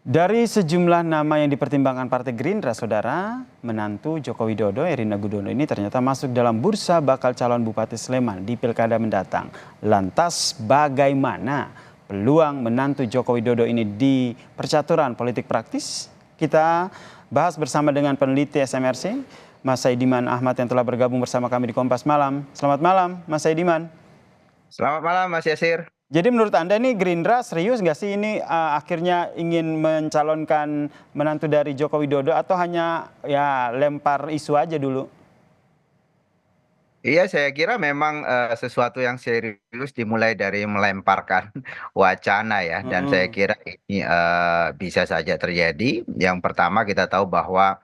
Dari sejumlah nama yang dipertimbangkan Partai Gerindra, Saudara, menantu Joko Widodo, Erina Gudono ini ternyata masuk dalam bursa bakal calon Bupati Sleman di Pilkada mendatang. Lantas bagaimana peluang menantu Joko Widodo ini di percaturan politik praktis? Kita bahas bersama dengan peneliti SMRC, Mas Saidiman Ahmad yang telah bergabung bersama kami di Kompas Malam. Selamat malam, Mas Saidiman. Selamat malam Mas Yasir. Jadi menurut Anda nih Gerindra serius nggak sih ini akhirnya ingin mencalonkan menantu dari Joko Widodo atau hanya ya lempar isu aja dulu? Iya, saya kira memang sesuatu yang serius dimulai dari melemparkan wacana ya, dan saya Mm-mm. kira ini bisa saja terjadi. Yang pertama kita tahu bahwa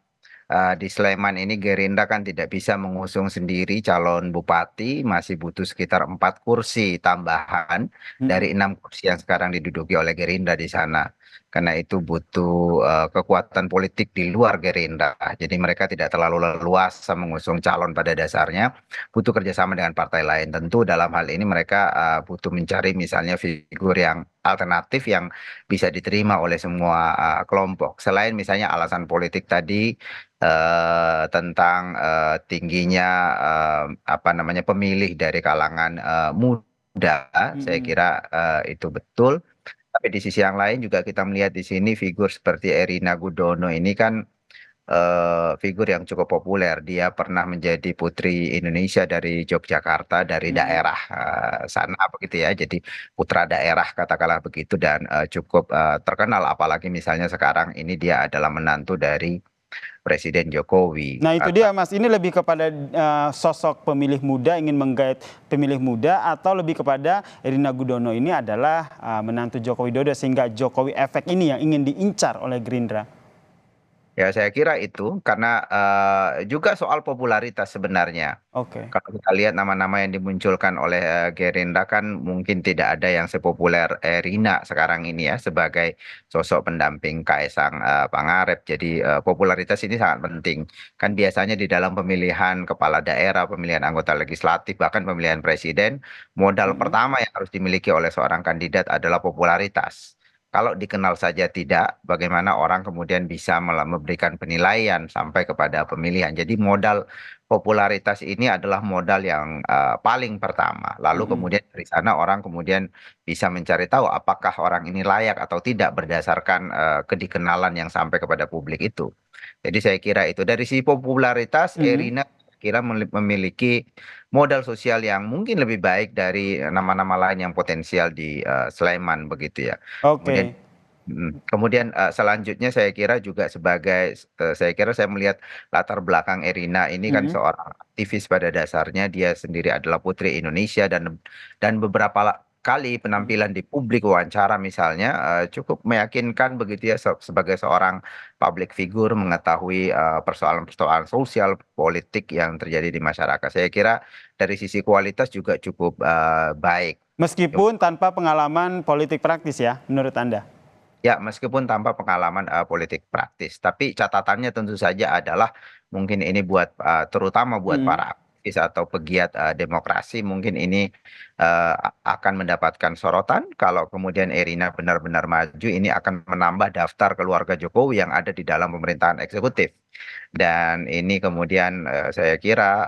di Sleman ini Gerindra kan tidak bisa mengusung sendiri calon bupati, masih butuh sekitar 4 kursi tambahan Mm-mm. dari 6 kursi yang sekarang diduduki oleh Gerindra di sana. Karena itu butuh kekuatan politik di luar Gerindra. Jadi mereka tidak terlalu leluasa mengusung calon pada dasarnya, butuh kerjasama dengan partai lain. Tentu dalam hal ini mereka butuh mencari misalnya figur yang alternatif yang bisa diterima oleh semua kelompok. Selain misalnya alasan politik tadi, tentang tingginya apa namanya pemilih dari kalangan muda, saya Mm-mm. kira itu betul. Tapi di sisi yang lain juga kita melihat di sini figur seperti Erina Gudono ini kan figur yang cukup populer. Dia pernah menjadi Putri Indonesia dari Yogyakarta, dari Mm-mm. daerah sana begitu ya. Jadi putra daerah katakanlah begitu, dan cukup terkenal. Apalagi misalnya sekarang ini dia adalah menantu dari Presiden Jokowi. Nah itu dia Mas, ini lebih kepada sosok pemilih muda, ingin menggait pemilih muda atau lebih kepada Erina Gudono ini adalah menantu Joko Widodo sehingga Jokowi efek ini yang ingin diincar oleh Gerindra. Ya, saya kira itu karena juga soal popularitas sebenarnya. Oke. Kalau kita lihat nama-nama yang dimunculkan oleh Gerindra kan mungkin tidak ada yang sepopuler Rina sekarang ini ya sebagai sosok pendamping Kaisang Pangarep. Jadi popularitas ini sangat penting. Kan biasanya di dalam pemilihan kepala daerah, pemilihan anggota legislatif, bahkan pemilihan presiden, modal Mm-mm. pertama yang harus dimiliki oleh seorang kandidat adalah popularitas. Kalau dikenal saja tidak, bagaimana orang kemudian bisa memberikan penilaian sampai kepada pemilihan. Jadi modal popularitas ini adalah modal yang paling pertama. Lalu Mm-mm. kemudian dari sana orang kemudian bisa mencari tahu apakah orang ini layak atau tidak berdasarkan kedikenalan yang sampai kepada publik itu. Jadi saya kira itu dari sisi popularitas Mm-mm. Erina kira memiliki modal sosial yang mungkin lebih baik dari nama-nama lain yang potensial di Sleman begitu ya. Kemudian Oke. selanjutnya saya kira juga sebagai saya kira saya melihat latar belakang Erina ini kan Mm-mm. seorang aktivis pada dasarnya, dia sendiri adalah Putri Indonesia, dan beberapa kali penampilan di publik wawancara misalnya cukup meyakinkan begitu ya, sebagai seorang public figure mengetahui persoalan-persoalan sosial politik yang terjadi di masyarakat. Saya kira dari sisi kualitas juga cukup baik. Meskipun tanpa pengalaman politik praktis ya, menurut Anda? Ya, meskipun tanpa pengalaman politik praktis, tapi catatannya tentu saja adalah mungkin ini buat terutama buat Mm-mm. para aktivis atau pegiat demokrasi, mungkin ini akan mendapatkan sorotan kalau kemudian Erina benar-benar maju, ini akan menambah daftar keluarga Jokowi yang ada di dalam pemerintahan eksekutif. Dan ini kemudian saya kira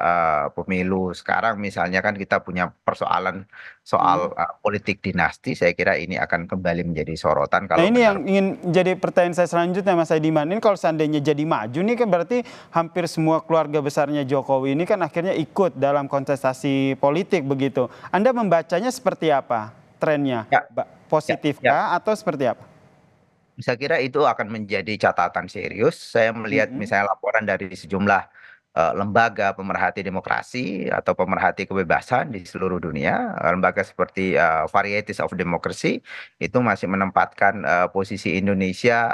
pemilu sekarang misalnya kan kita punya persoalan soal Mm-mm. politik dinasti, saya kira ini akan kembali menjadi sorotan Nah kalau ini benar. yang ingin jadi pertanyaan saya selanjutnya Mas Aidiman. Ini kalau seandainya jadi maju nih kan berarti hampir semua keluarga besarnya Jokowi ini kan akhirnya ikut dalam kontestasi politik begitu. Anda membacanya seperti apa trennya? Ya, ya, ya. Positifkah atau seperti apa? Saya kira itu akan menjadi catatan serius. Saya melihat Mm-mm. misalnya laporan dari sejumlah lembaga pemerhati demokrasi atau pemerhati kebebasan di seluruh dunia, lembaga seperti Varieties of Democracy itu masih menempatkan posisi Indonesia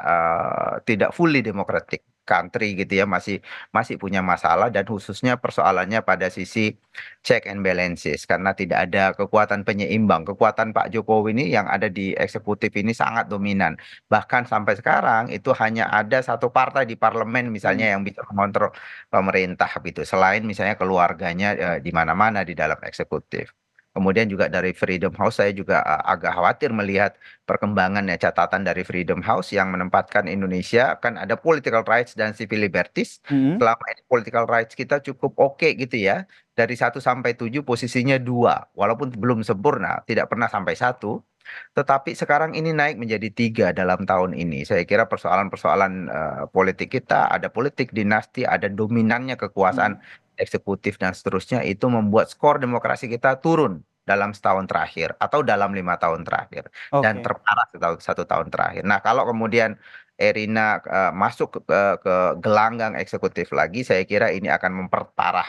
tidak fully democratic country gitu ya, masih masih punya masalah, dan khususnya persoalannya pada sisi check and balances karena tidak ada kekuatan penyeimbang. Kekuatan Pak Jokowi ini yang ada di eksekutif ini sangat dominan. Bahkan sampai sekarang itu hanya ada satu partai di parlemen misalnya Mm. yang bisa mengontrol pemerintah gitu. Selain misalnya keluarganya di mana-mana di dalam eksekutif. Kemudian juga dari Freedom House saya juga agak khawatir melihat perkembangan ya, catatan dari Freedom House yang menempatkan Indonesia kan ada political rights dan civil liberties. Mhm. Selama ini political rights kita cukup oke gitu ya. Dari 1 sampai 7 posisinya 2, walaupun belum sempurna, tidak pernah sampai 1. Tetapi sekarang ini naik menjadi 3 dalam tahun ini. Saya kira persoalan-persoalan politik kita, ada politik dinasti, ada dominannya kekuasaan Mhm. eksekutif dan seterusnya, itu membuat skor demokrasi kita turun dalam setahun terakhir atau dalam 5 tahun terakhir dan Oke. terparah 1 tahun terakhir. Nah, kalau kemudian Erina masuk ke gelanggang eksekutif lagi, saya kira ini akan memperparah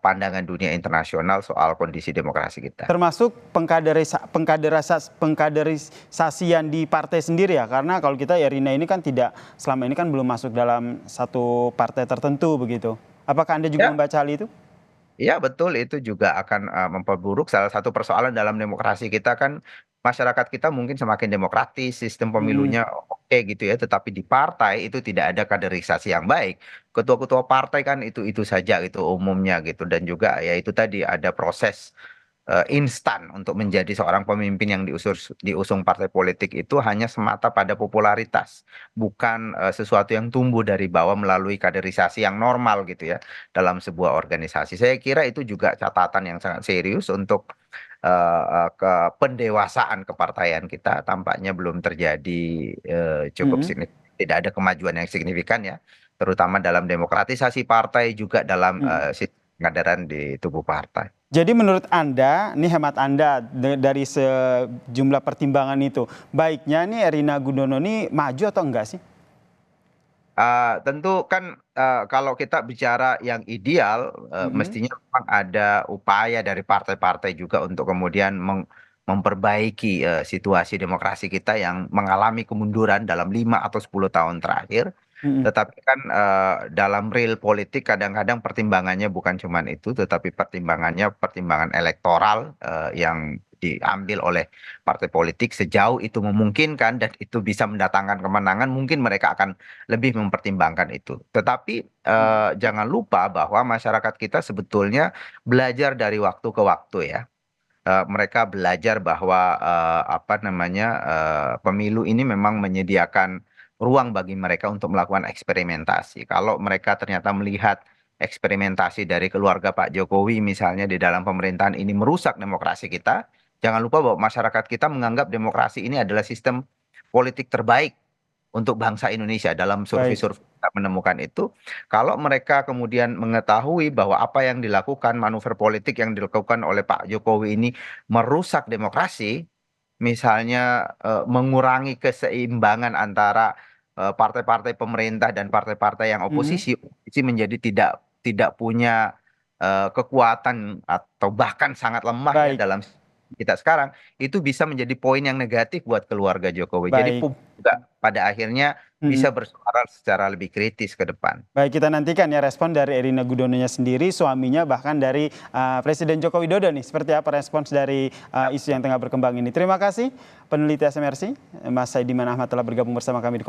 pandangan dunia internasional soal kondisi demokrasi kita. Termasuk pengkaderisasian di partai sendiri ya, karena kalau kita Erina ini kan tidak, selama ini kan belum masuk dalam satu partai tertentu begitu. Apakah Anda juga Ya, membaca hal itu? iya betul, itu juga akan memperburuk. Salah satu persoalan dalam demokrasi kita kan masyarakat kita mungkin semakin demokratis, sistem Mhm. pemilunya oke gitu ya, tetapi di partai itu tidak ada kaderisasi yang baik. Ketua-ketua partai kan itu saja gitu umumnya gitu, dan juga ya itu tadi ada proses instan untuk menjadi seorang pemimpin yang diusung partai politik itu hanya semata pada popularitas, bukan sesuatu yang tumbuh dari bawah melalui kaderisasi yang normal gitu ya dalam sebuah organisasi. Saya kira itu juga catatan yang sangat serius untuk pendewasaan kepartaian kita, tampaknya belum terjadi cukup Mhm. signifikan. Tidak ada kemajuan yang signifikan ya, terutama dalam demokratisasi partai juga dalam Mhm. sistem pengadaran di tubuh partai. Jadi menurut Anda, ini hemat Anda dari sejumlah pertimbangan itu, baiknya nih Erina Gudono ini maju atau enggak sih? Tentu kan, kalau kita bicara yang ideal, Mhm. mestinya memang ada upaya dari partai-partai juga untuk kemudian memperbaiki, situasi demokrasi kita yang mengalami kemunduran dalam 5 atau 10 tahun terakhir. Mhm. Tetapi kan, dalam real politik kadang-kadang pertimbangannya bukan cuman itu, tetapi pertimbangannya pertimbangan elektoral, yang diambil oleh partai politik sejauh itu memungkinkan dan itu bisa mendatangkan kemenangan, mungkin mereka akan lebih mempertimbangkan itu. Tetapi, Mhm. jangan lupa bahwa masyarakat kita sebetulnya belajar dari waktu ke waktu ya. Mereka belajar bahwa, apa namanya, pemilu ini memang menyediakan ruang bagi mereka untuk melakukan eksperimentasi. Kalau mereka ternyata melihat eksperimentasi dari keluarga Pak Jokowi misalnya di dalam pemerintahan ini merusak demokrasi kita, jangan lupa bahwa masyarakat kita menganggap demokrasi ini adalah sistem politik terbaik untuk bangsa Indonesia. Dalam Baik. survei-survei kita menemukan itu. Kalau mereka kemudian mengetahui bahwa apa yang dilakukan, manuver politik yang dilakukan oleh Pak Jokowi ini merusak demokrasi, misalnya mengurangi keseimbangan antara partai-partai pemerintah dan partai-partai yang Mhm. oposisi, oposisi menjadi tidak punya kekuatan atau bahkan sangat lemah ya Baik. dalam kita sekarang, itu bisa menjadi poin yang negatif buat keluarga Jokowi. Jadi Baik. publik juga pada akhirnya bisa Mhm. bersuara secara lebih kritis ke depan. Baik, kita nantikan ya respon dari Erina Gudononya sendiri, suaminya, bahkan dari Presiden Joko Widodo nih. Seperti apa respons dari isu yang tengah berkembang ini. Terima kasih peneliti SMRC, Mas Saidiman Ahmad telah bergabung bersama kami di